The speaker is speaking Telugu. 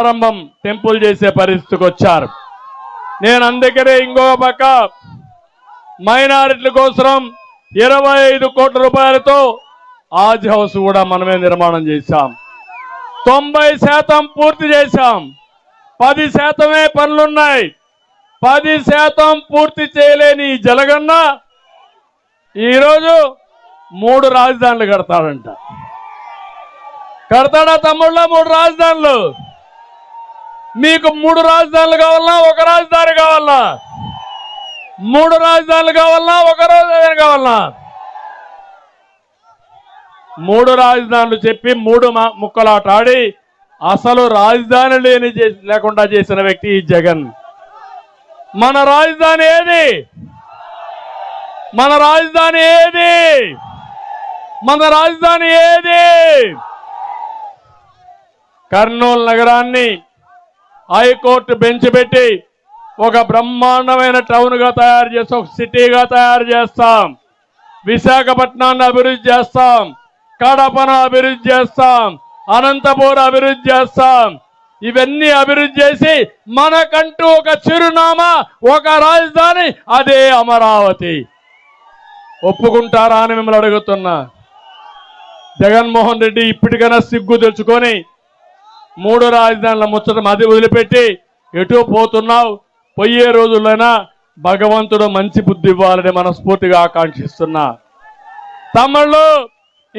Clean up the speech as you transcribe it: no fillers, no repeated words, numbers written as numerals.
ప్రారంభం టెంపుల్ చేసే పరిస్థితికి వచ్చారు. నేను అందుకనే ఇంకో పక్క మైనారిటీల కోసం 25 కోట్ల రూపాయలతో ఆజ్ హౌస్ కూడా మనమే నిర్మాణం చేశాం. 90% పూర్తి చేశాం. 10% పనులున్నాయి. 10% పూర్తి చేయలేని జలగన్న ఈరోజు 3 రాజధానులు కడతాడంట. కడతాడా తమ్ముళ్ళ? 3 రాజధానులు. మీకు 3 రాజధానులు కావాలన్నా, ఒక రాజధాని కావాలన్నా? 3 రాజధానులు కావాలన్నా, ఒక రాజధాని కావాలన్నా? 3 రాజధానులు చెప్పి 3 ముక్కలాట ఆడి అసలు రాజధాని లేకుండా చేసిన వ్యక్తి ఈ జగన్. మన రాజధాని ఏది? మన రాజధాని ఏది? మన రాజధాని ఏది? కర్నూలు నగరాన్ని హైకోర్టు బెంచ్ పెట్టి ఒక బ్రహ్మాండమైన టౌన్గా తయారు చేస్తాం, ఒక సిటీగా తయారు చేస్తాం. విశాఖపట్నాన్ని అభివృద్ధి చేస్తాం, కడపను అభివృద్ధి చేస్తాం, అనంతపురం అభివృద్ధి చేస్తాం. ఇవన్నీ అభివృద్ధి చేసి మనకంటూ ఒక చిరునామా, ఒక రాజధాని, అదే అమరావతి. ఒప్పుకుంటారా అని మిమ్మల్ని అడుగుతున్నా. జగన్మోహన్ రెడ్డి ఇప్పటికైనా సిగ్గు తెచ్చుకొని 3 రాజధానుల ముచ్చట అది వదిలిపెట్టి ఎటు పోతున్నావు? పోయే రోజుల్లోనా భగవంతుడు మంచి బుద్ధి ఇవ్వాలని మనస్ఫూర్తిగా ఆకాంక్షిస్తున్నా. తమ్ముళ్ళు,